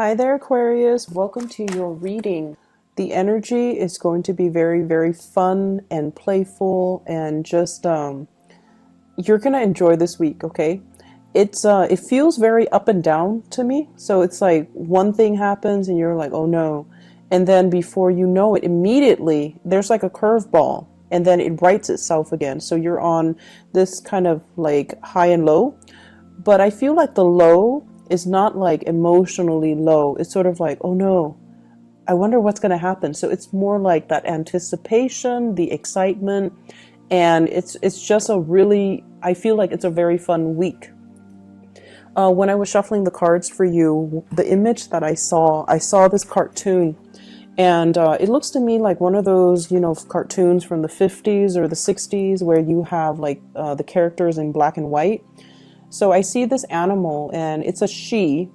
Hi there, Aquarius. Welcome to your reading. The energy is going to be very, very fun and playful, and just you're gonna enjoy this week. Okay, it feels very up and down to me. So it's like one thing happens, and you're like, oh no, and then before you know it, immediately there's like a curveball, and then it rights itself again. So you're on this kind of like high and low, but I feel like the low is not like emotionally low. It's sort of like, oh no, I wonder what's going to happen. So it's more like that anticipation, the excitement, and it's just a really, I feel like it's a very fun week. When I was shuffling the cards for you, the image that I saw this cartoon, and it looks to me like one of those, cartoons from the 50s or the 60s where you have like the characters in black and white. So I see this animal, and it's a she.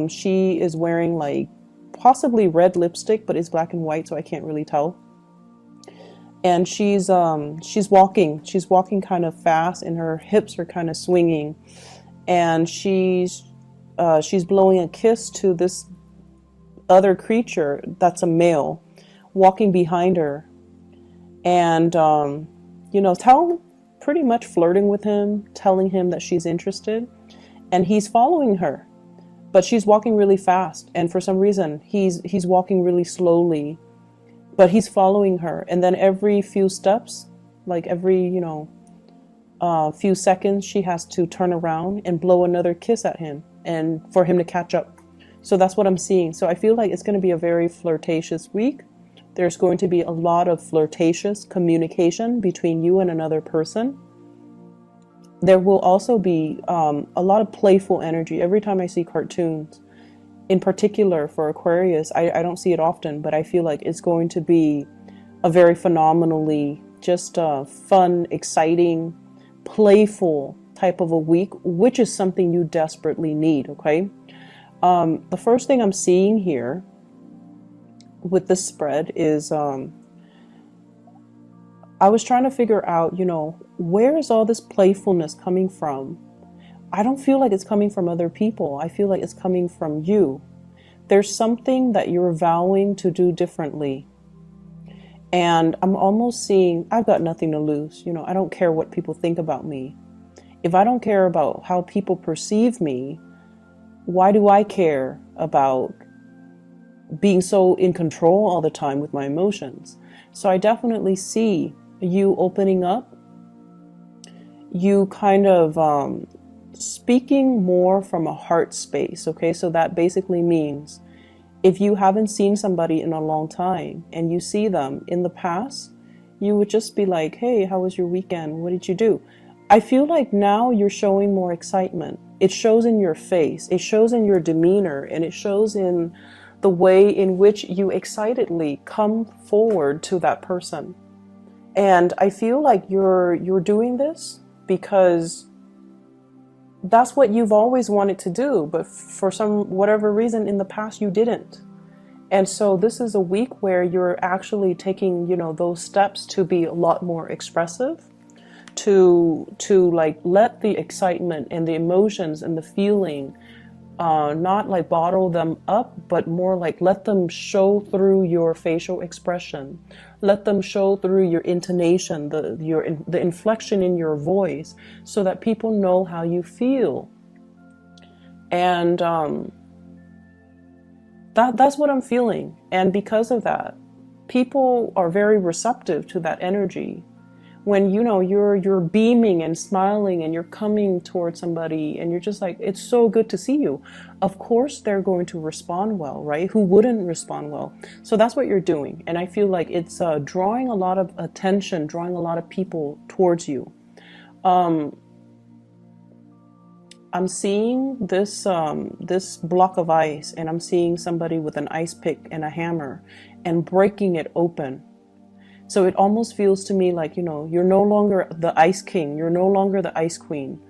She is wearing like possibly red lipstick, but it's black and white, so I can't really tell. And she's walking. She's walking kind of fast, and her hips are kind of swinging. And she's blowing a kiss to this other creature that's a male, walking behind her, and tell pretty much flirting with him, telling him that she's interested, and he's following her, but she's walking really fast, and for some reason he's walking really slowly, but he's following her, and then every few steps, like every few seconds, she has to turn around and blow another kiss at him, and for him to catch up. So that's what I'm seeing. So I feel like it's going to be a very flirtatious week. There's going to be a lot of flirtatious communication between you and another person. There will also be a lot of playful energy. Every time I see cartoons, in particular for Aquarius, I don't see it often, but I feel like it's going to be a very phenomenally just fun, exciting, playful type of a week, which is something you desperately need, okay? The first thing I'm seeing here with this spread is I was trying to figure out, where is all this playfulness coming from? I don't feel like it's coming from other people. I feel like it's coming from you. There's something that you're vowing to do differently. And I'm almost seeing, I've got nothing to lose. I don't care what people think about me. If I don't care about how people perceive me, why do I care about being so in control all the time with my emotions? So I definitely see you opening up, you kind of speaking more from a heart space, okay? So that basically means if you haven't seen somebody in a long time and you see them in the past, you would just be like, hey, how was your weekend? What did you do? I feel like now you're showing more excitement. It shows in your face, it shows in your demeanor, and it shows in the way in which you excitedly come forward to that person. And I feel like you're doing this because that's what you've always wanted to do, but for some whatever reason in the past you didn't. And so this is a week where you're actually taking, those steps to be a lot more expressive, to like let the excitement and the emotions and the feeling not like bottle them up, but more like let them show through your facial expression. Let them show through your intonation, the inflection in your voice, so that people know how you feel. And that's what I'm feeling. And because of that, people are very receptive to that energy. When you're beaming and smiling and you're coming towards somebody and you're just like, it's so good to see you, of course they're going to respond well, right? Who wouldn't respond well? So that's what you're doing, and I feel like it's drawing a lot of attention, drawing a lot of people towards you. I'm seeing this block of ice, and I'm seeing somebody with an ice pick and a hammer and breaking it open. So it almost feels to me like, you're no longer the ice king. You're no longer the ice queen.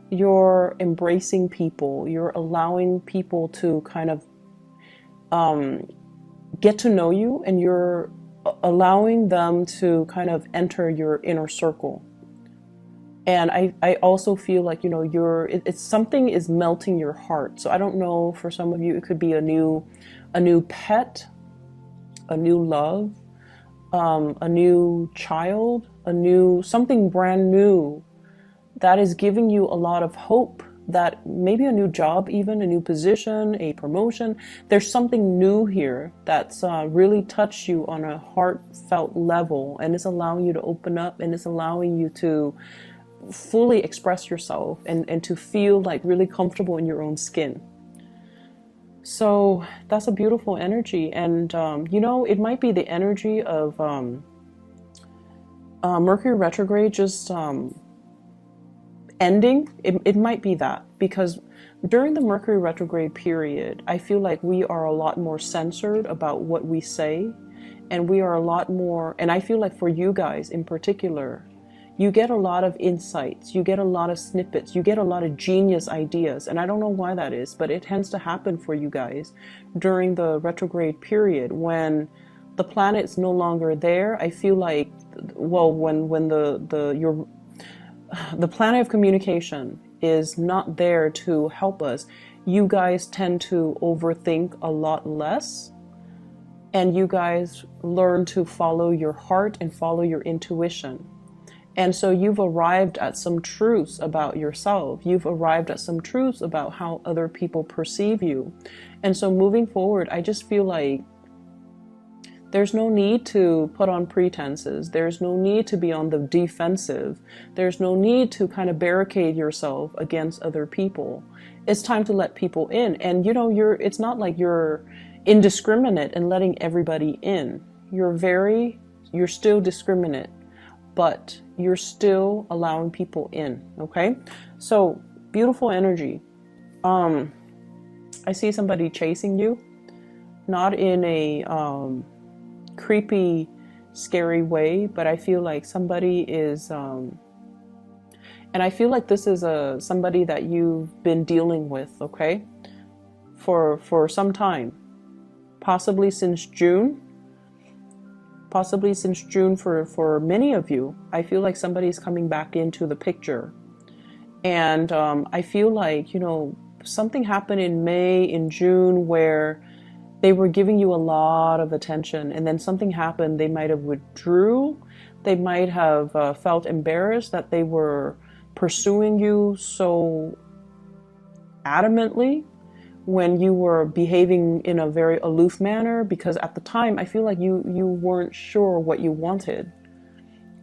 You're embracing people. You're allowing people to kind of get to know you, and you're allowing them to kind of enter your inner circle. And I also feel like, you know, it's something is melting your heart. So I don't know, for some of you, it could be a new pet, a new love, a new child, a new, something brand new that is giving you a lot of hope, that maybe a new job, even a new position, a promotion. There's something new here that's really touched you on a heartfelt level, and it's allowing you to open up, and it's allowing you to fully express yourself, and to feel like really comfortable in your own skin. So that's a beautiful energy. And you know, it might be the energy of Mercury retrograde just ending. It might be that, because during the Mercury retrograde period, I feel like we are a lot more censored about what we say, and we are a lot more, and I feel like for you guys in particular, you get a lot of insights, you get a lot of snippets, you get a lot of genius ideas. And I don't know why that is, but it tends to happen for you guys during the retrograde period when the planet's no longer there. I feel like, well, when the planet of communication is not there to help us, you guys tend to overthink a lot less, and you guys learn to follow your heart and follow your intuition. And so you've arrived at some truths about yourself. You've arrived at some truths about how other people perceive you. And so moving forward, I just feel like there's no need to put on pretenses. There's no need to be on the defensive. There's no need to kind of barricade yourself against other people. It's time to let people in. And you know, it's not like you're indiscriminate and letting everybody in. You're still discriminate, but you're still allowing people in. Okay? So beautiful energy. I see somebody chasing you, not in a creepy, scary way, but I feel like somebody is, and I feel like this is somebody that you've been dealing with, okay, for some time, possibly since June for many of you. I feel like somebody's coming back into the picture, and I feel like, you know, something happened in May, in June, where they were giving you a lot of attention, and then something happened. They might have withdrew. They might have felt embarrassed that they were pursuing you so adamantly when you were behaving in a very aloof manner, because at the time I feel like you weren't sure what you wanted,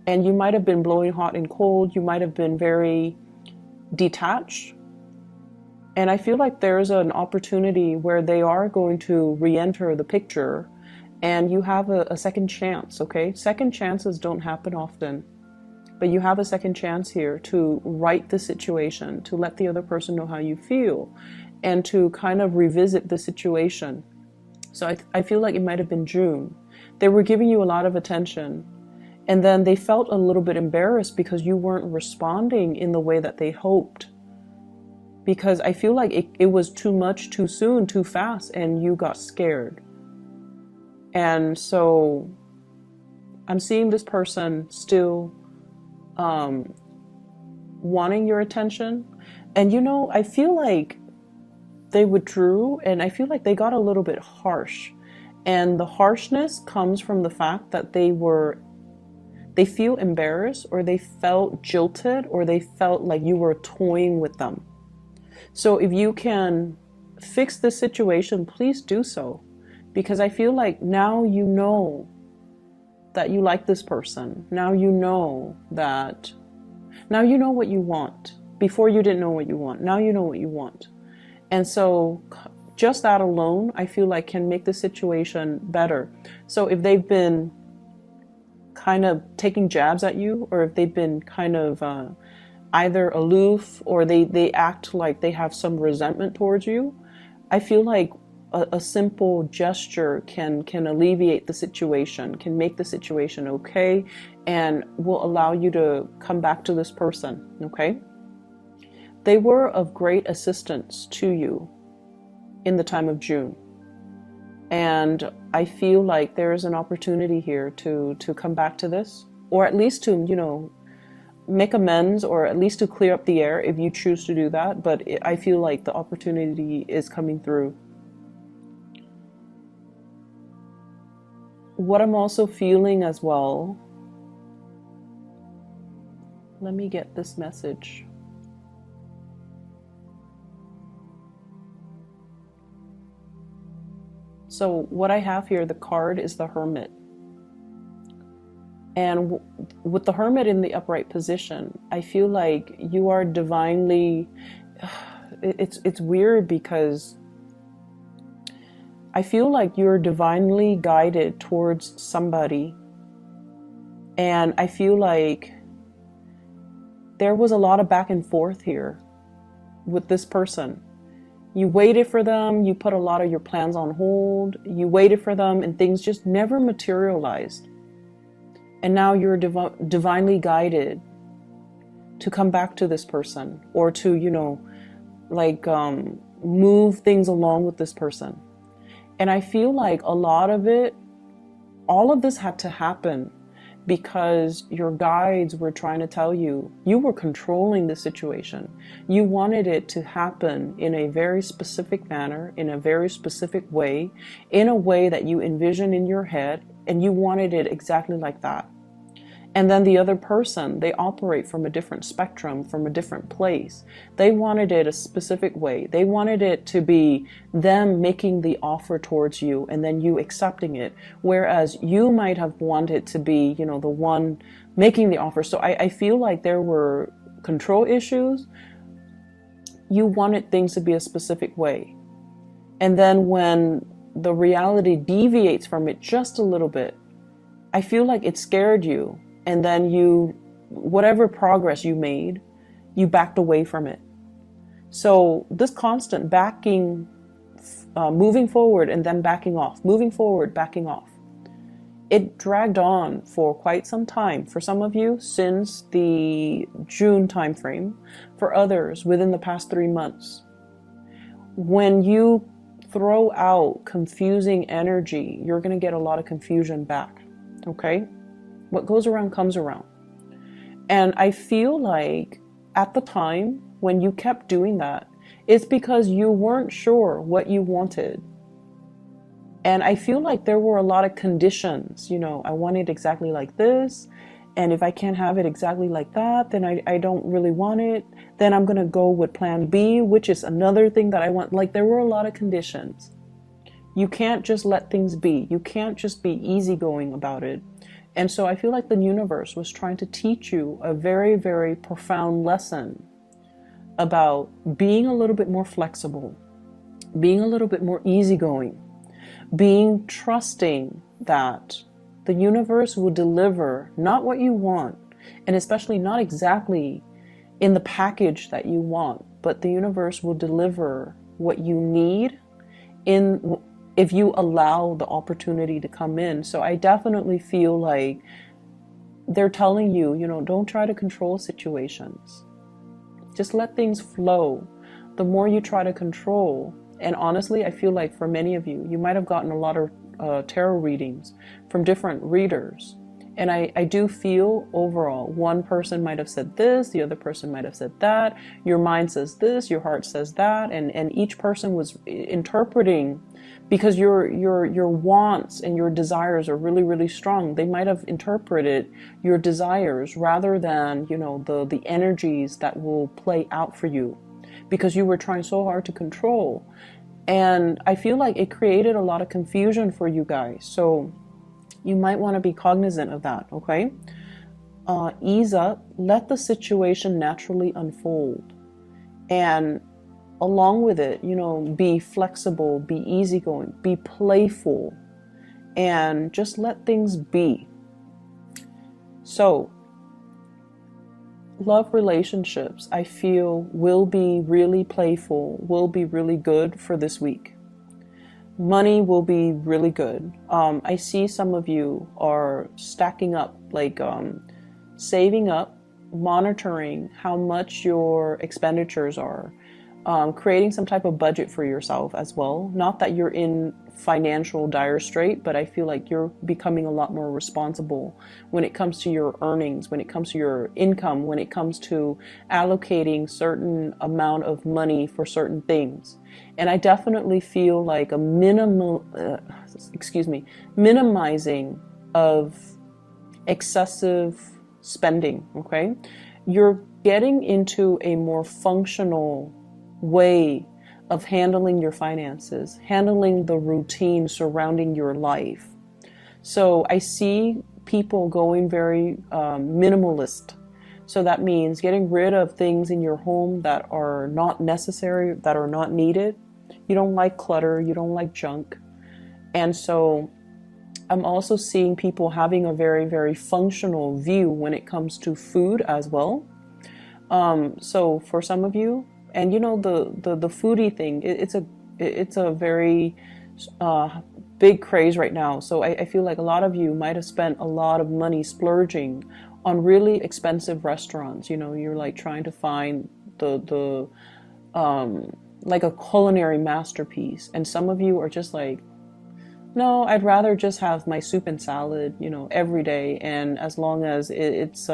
and you might have been blowing hot and cold. You might have been very detached. And I feel like there's an opportunity where they are going to re-enter the picture, and you have a second chance, okay? Second chances don't happen often, but you have a second chance here to right the situation, to let the other person know how you feel, and to kind of revisit the situation. So I feel like it might have been June. They were giving you a lot of attention, and then they felt a little bit embarrassed because you weren't responding in the way that they hoped. Because I feel like it was too much, too soon, too fast, and you got scared. And so I'm seeing this person still wanting your attention. And you know, I feel like they withdrew, and I feel like they got a little bit harsh. And the harshness comes from the fact that they feel embarrassed, or they felt jilted, or they felt like you were toying with them. So if you can fix the situation, please do so. Because I feel like now you know that you like this person. Now you know what you want. Before you didn't know what you want. Now you know what you want. And so just that alone, I feel like, can make the situation better. So if they've been kind of taking jabs at you, or if they've been kind of either aloof, or they act like they have some resentment towards you, I feel like a simple gesture can alleviate the situation, can make the situation okay, and will allow you to come back to this person, okay? They were of great assistance to you in the time of June. And I feel like there is an opportunity here to come back to this, or at least to, you know, make amends, or at least to clear up the air if you choose to do that. But I feel like the opportunity is coming through. What I'm also feeling as well, let me get this message. So what I have here, the card is the Hermit. And with the Hermit in the upright position, I feel like you are divinely, it's weird because I feel like you're divinely guided towards somebody. And I feel like there was a lot of back and forth here with this person. You waited for them, you put a lot of your plans on hold, you waited for them, and things just never materialized. And now you're divinely guided to come back to this person, or to, move things along with this person. And I feel like a lot of it, all of this had to happen because your guides were trying to tell you, you were controlling the situation. You wanted it to happen in a very specific manner, in a very specific way, in a way that you envision in your head, and you wanted it exactly like that. And then the other person, they operate from a different spectrum, from a different place. They wanted it a specific way. They wanted it to be them making the offer towards you and then you accepting it. Whereas you might have wanted to be, the one making the offer. So I feel like there were control issues. You wanted things to be a specific way. And then when the reality deviates from it just a little bit, I feel like it scared you. And then whatever progress you made, you backed away from it. So this constant backing, moving forward and then backing off, moving forward, backing off, it dragged on for quite some time. For some of you, since the June timeframe. For others, within the past 3 months. When you throw out confusing energy, you're going to get a lot of confusion back. Okay? What goes around comes around. And I feel like at the time when you kept doing that, it's because you weren't sure what you wanted. And I feel like there were a lot of conditions. I want it exactly like this. And if I can't have it exactly like that, then I don't really want it. Then I'm going to go with plan B, which is another thing that I want. Like, there were a lot of conditions. You can't just let things be. You can't just be easygoing about it. And so I feel like the universe was trying to teach you a very, very profound lesson about being a little bit more flexible, being a little bit more easygoing, being trusting that the universe will deliver not what you want, and especially not exactly in the package that you want, but the universe will deliver what you need if you allow the opportunity to come in. So I definitely feel like they're telling you, don't try to control situations. Just let things flow. The more you try to control, and honestly, I feel like for many of you, you might have gotten a lot of tarot readings from different readers. And I do feel overall, one person might have said this, the other person might have said that, your mind says this, your heart says that, and each person was interpreting, because your wants and your desires are really, really strong. They might have interpreted your desires rather than, the energies that will play out for you, because you were trying so hard to control. And I feel like it created a lot of confusion for you guys. So you might want to be cognizant of that, okay? Ease up, let the situation naturally unfold. And along with it, be flexible, be easygoing, be playful, and just let things be. So, love relationships, I feel, will be really playful, will be really good for this week. Money will be really good. I see some of you are stacking up, saving up, monitoring how much your expenditures are, creating some type of budget for yourself as well. Not that you're in financial dire strait, but I feel like you're becoming a lot more responsible when it comes to your earnings, when it comes to your income, when it comes to allocating certain amount of money for certain things. And I definitely feel like a minimizing of excessive spending, okay? You're getting into a more functional way of handling your finances, handling the routine surrounding your life. So I see people going very minimalist. So that means getting rid of things in your home that are not necessary, that are not needed. You don't like clutter, you don't like junk. And so I'm also seeing people having a very, very functional view when it comes to food as well. So for some of you, and you know, the foodie thing, it's a very big craze right now. So I feel like a lot of you might have spent a lot of money splurging on really expensive restaurants. You know, you're like trying to find the like a culinary masterpiece, and some of you are just like, no, I'd rather just have my soup and salad, you know, every day, and as long as it's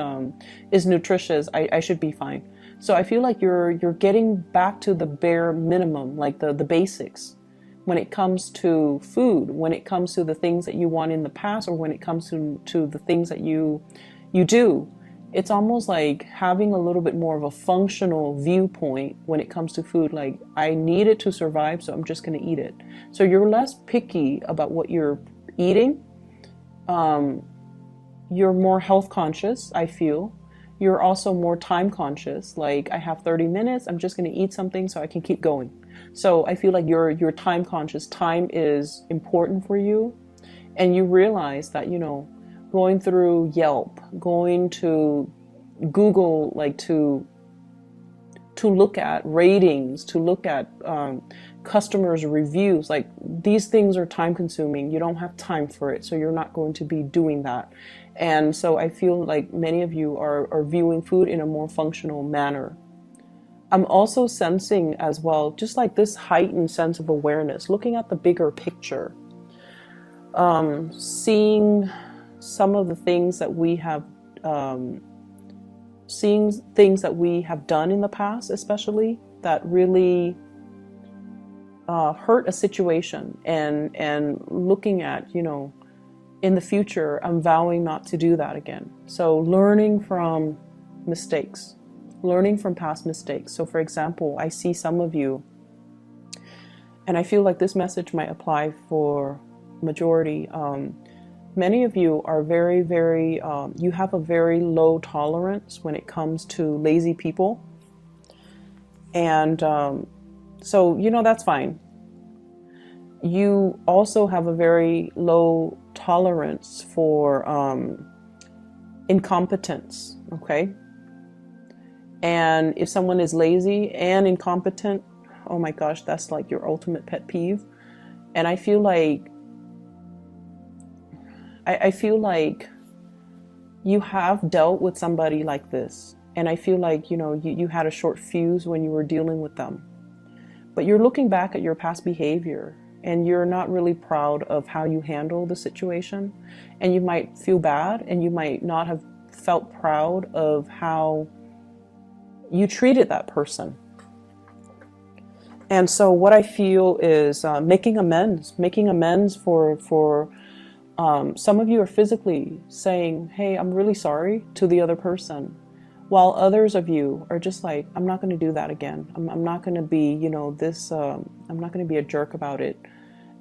is nutritious, I should be fine. So I feel like you're getting back to the bare minimum, like the basics, when it comes to food, when it comes to the things that you want in the past, or when it comes to the things that you do. It's almost like having a little bit more of a functional viewpoint when it comes to food. Like, I need it to survive, so I'm just going to eat it. So you're less picky about what you're eating. You're more health conscious, I feel. You're also more time conscious. Like, I have 30 minutes, I'm just going to eat something so I can keep going. So I feel like you're time conscious. Time is important for you. And you realize that, you know, going through Yelp, going to Google, like to look at ratings, to look at customers' reviews, like these things are time consuming. You don't have time for it, so you're not going to be doing that. And so I feel like many of you are viewing food in a more functional manner. I'm also sensing as well, just like this heightened sense of awareness, looking at the bigger picture, seeing some of the things that we have, seeing things that we have done in the past, especially that really hurt a situation, and looking at, you know, in the future, I'm vowing not to do that again. So learning from mistakes, learning from past mistakes. So for example, I see some of you, and I feel like this message might apply for majority. Many of you are very, very, you have a very low tolerance when it comes to lazy people. And so, you know, that's fine. You also have a very low tolerance for incompetence, okay? And if someone is lazy and incompetent, oh my gosh, that's like your ultimate pet peeve. And I feel like you have dealt with somebody like this. And I feel like, you know, you had a short fuse when you were dealing with them. But you're looking back at your past behavior, and you're not really proud of how you handle the situation. And you might feel bad, and you might not have felt proud of how you treated that person. And so what I feel is making amends for some of you are physically saying, hey, I'm really sorry to the other person, while others of you are just like, I'm not going to do that again. I'm not going to be, you know, this, I'm not going to be a jerk about it.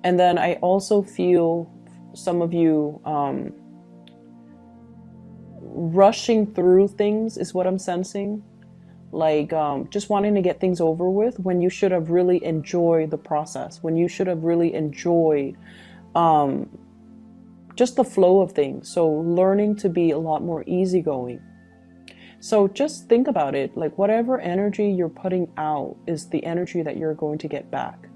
And then I also feel some of you rushing through things is what I'm sensing. Like just wanting to get things over with, when you should have really enjoyed the process, when you should have really enjoyed just the flow of things. So learning to be a lot more easygoing. So just think about it, like whatever energy you're putting out is the energy that you're going to get back.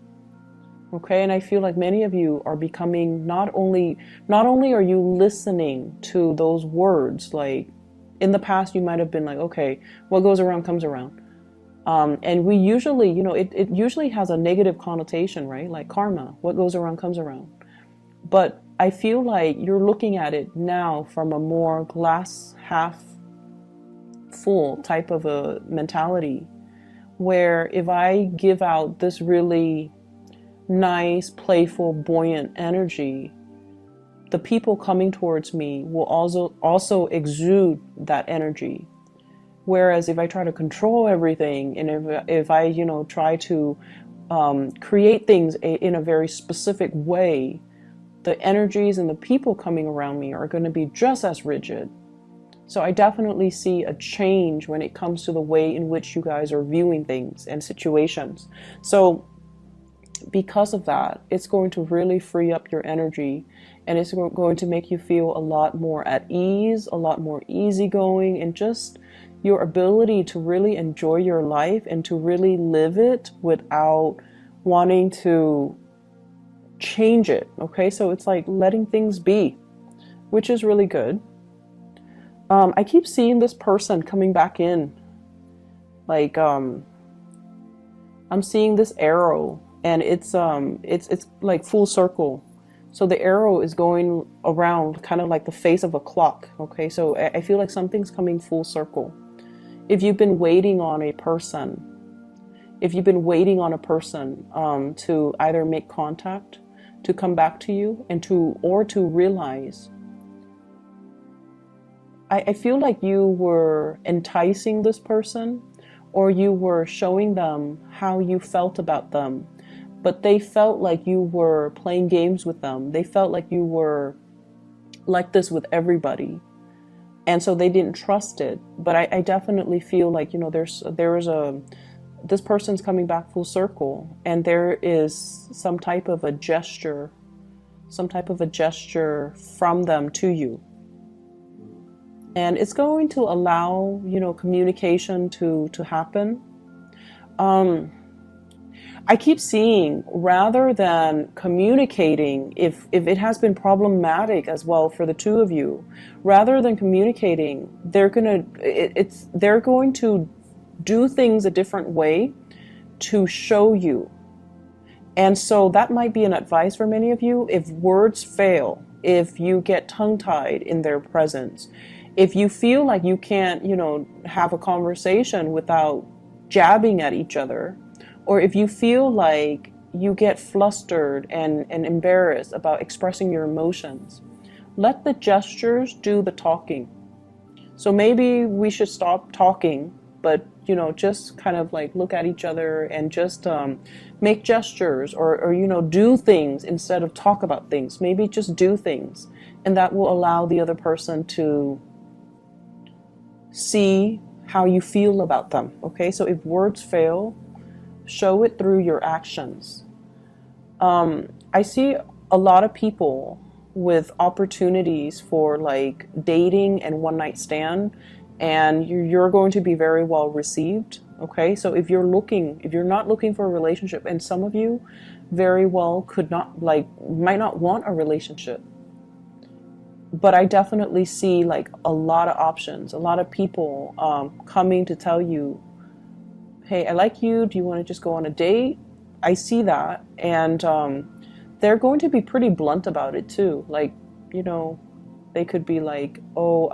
Okay, and I feel like many of you are becoming, not only are you listening to those words, like in the past you might have been like, okay, what goes around comes around. And we usually, it usually has a negative connotation, right? Like karma, what goes around comes around. But I feel like you're looking at it now from a more glass half full type of a mentality, where if I give out this really nice, playful, buoyant energy, the people coming towards me will also exude that energy. Whereas if I try to control everything, and if I try to create things in a very specific way, the energies and the people coming around me are going to be just as rigid. So I definitely see a change when it comes to the way in which you guys are viewing things and situations. So because of that, it's going to really free up your energy, and it's going to make you feel a lot more at ease, a lot more easygoing, and just your ability to really enjoy your life and to really live it without wanting to change it. Okay, so it's like letting things be, which is really good. I keep seeing this person coming back in, like I'm seeing this arrow, and it's like full circle. So the arrow is going around kind of like the face of a clock. Okay, so I feel like something's coming full circle. If you've been waiting on a person, to either make contact, to come back to you, and to realize, I feel like you were enticing this person, or you were showing them how you felt about them, but they felt like you were playing games with them. They felt like you were like this with everybody. And so they didn't trust it. But I definitely feel like, this person's coming back full circle, and there is some type of a gesture from them to you. And it's going to allow, communication to happen. I keep seeing, rather than communicating, if it has been problematic as well for the two of you, rather than communicating, they're going to do things a different way to show you. And so that might be an advice for many of you. If words fail, if you get tongue-tied in their presence, if you feel like you can't, have a conversation without jabbing at each other, or if you feel like you get flustered and embarrassed about expressing your emotions, let the gestures do the talking. So maybe we should stop talking, but just kind of like look at each other and just make gestures, or do things instead of talk about things. Maybe just do things, and that will allow the other person to see how you feel about them. Okay, so if words fail, show it through your actions. I see a lot of people with opportunities for like dating and one night stand, and you're going to be very well received. Okay, so if you're not looking for a relationship, and some of you very well might not want a relationship, but I definitely see like a lot of options, a lot of people coming to tell you, hey, I like you, do you want to just go on a date? I see that, and they're going to be pretty blunt about it too. Like, they could be like, oh,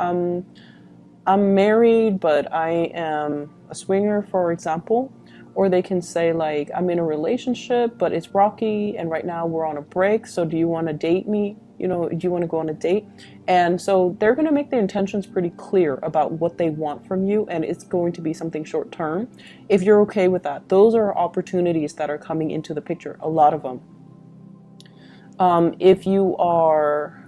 I'm married, but I am a swinger, for example. Or they can say like, I'm in a relationship, but it's rocky, and right now we're on a break, so do you want to date me? Do you want to go on a date? And so they're going to make their intentions pretty clear about what they want from you, and it's going to be something short term. If you're okay with that, those are opportunities that are coming into the picture, a lot of them. If you are,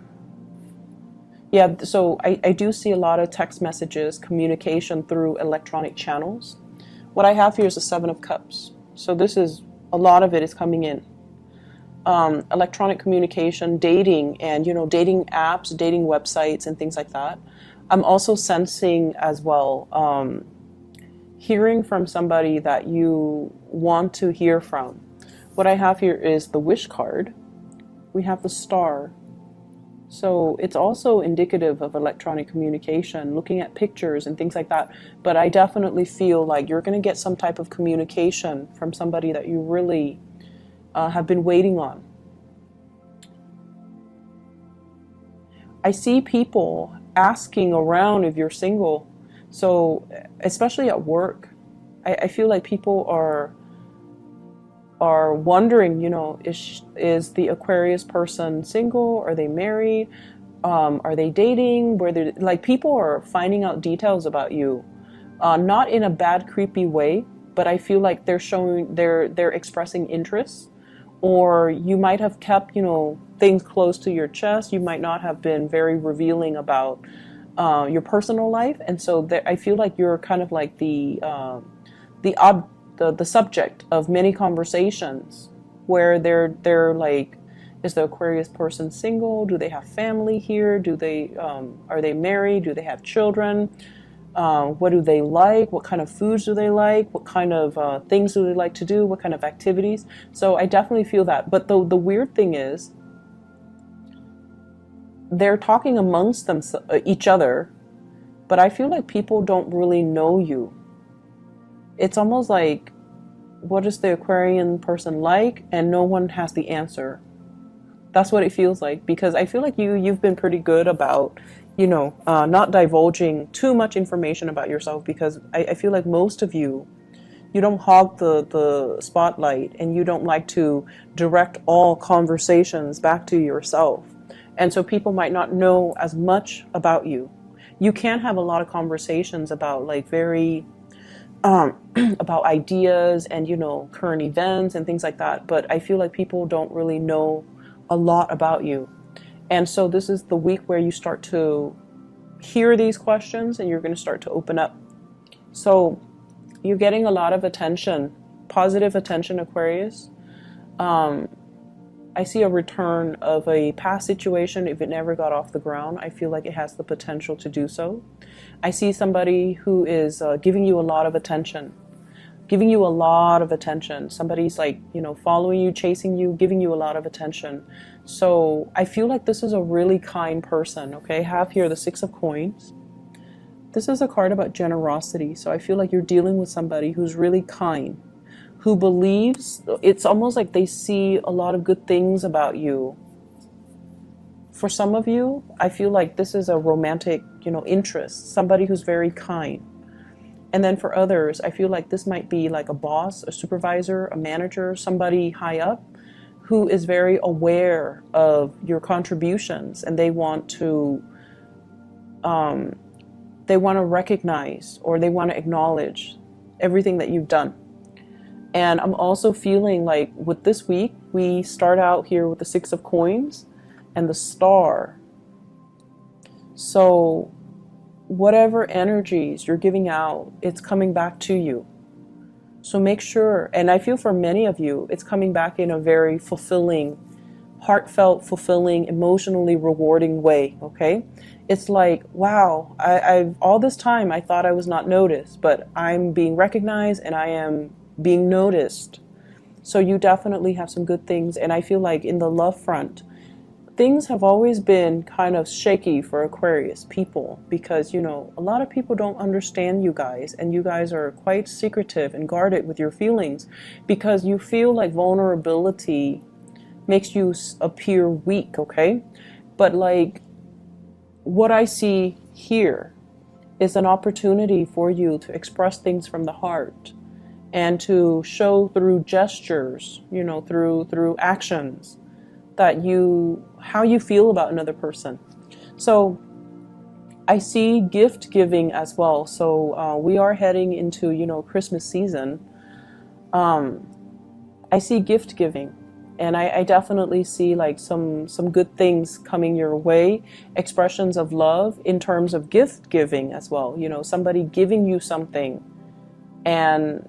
so I do see a lot of text messages, communication through electronic channels. What I have here is the Seven of Cups. So a lot of it is coming in. Electronic communication, dating, and dating apps, dating websites, and things like that. I'm also sensing as well, hearing from somebody that you want to hear from. What I have here is the Wish card. We have the Star. So it's also indicative of electronic communication, looking at pictures and things like that. But I definitely feel like you're going to get some type of communication from somebody that you really have been waiting on. I see people asking around if you're single. So especially at work, I feel like people are wondering, is the Aquarius person single? Are they married? Are they dating? Like people are finding out details about you, not in a bad, creepy way, but I feel like they're expressing interest, or you might have kept, things close to your chest. You might not have been very revealing about your personal life, and so I feel like you're kind of like the the subject of many conversations where they're like, is the Aquarius person single? Do they have family here? Do they are they married? Do they have children? What do they like? What kind of foods do they like? What kind of things do they like to do? What kind of activities? So I definitely feel that. But the weird thing is, they're talking amongst them, each other, but I feel like people don't really know you. It's almost like, what is the Aquarian person like? And no one has the answer. That's what it feels like, because I feel like you've been pretty good about, not divulging too much information about yourself, because I feel like most of you don't hog the spotlight, and you don't like to direct all conversations back to yourself. And so people might not know as much about you. You can have a lot of conversations about like very about ideas and current events and things like that, but I feel like people don't really know a lot about you. And so this is the week where you start to hear these questions, and you're going to start to open up. So you're getting a lot of attention, positive attention, Aquarius. I see a return of a past situation. If it never got off the ground, I feel like it has the potential to do so. I see somebody who is giving you a lot of attention, Somebody's like, following you, chasing you, giving you a lot of attention. So I feel like this is a really kind person, okay? I have here the Six of Coins. This is a card about generosity. So I feel like you're dealing with somebody who's really kind, who believes, it's almost like they see a lot of good things about you. For some of you, I feel like this is a romantic, interest, somebody who's very kind. And then for others, I feel like this might be like a boss, a supervisor, a manager, somebody high up who is very aware of your contributions, and they want to recognize, or they want to acknowledge everything that you've done. And I'm also feeling like with this week, we start out here with the Six of Coins and the Star. So whatever energies you're giving out, it's coming back to you. So make sure, and I feel for many of you, it's coming back in a very fulfilling, heartfelt, fulfilling, emotionally rewarding way, okay? It's like, wow, I've all this time I thought I was not noticed, but I'm being recognized and I am being noticed. So you definitely have some good things. And I feel like in the love front, things have always been kind of shaky for Aquarius people, because a lot of people don't understand you guys, and you guys are quite secretive and guarded with your feelings, because you feel like vulnerability makes you appear weak, okay? But like what I see here is an opportunity for you to express things from the heart, and to show through gestures, through actions, that how you feel about another person. So I see gift giving as well. So we are heading into, Christmas season. I see gift giving, and I definitely see like some good things coming your way, expressions of love in terms of gift giving as well. Somebody giving you something, and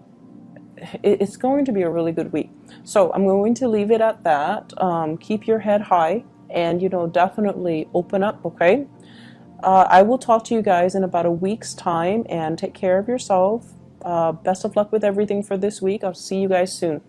it's going to be a really good week. So I'm going to leave it at that. Keep your head high, and definitely open up, okay? I will talk to you guys in about a week's time, and take care of yourself. Best of luck with everything for this week. I'll see you guys soon.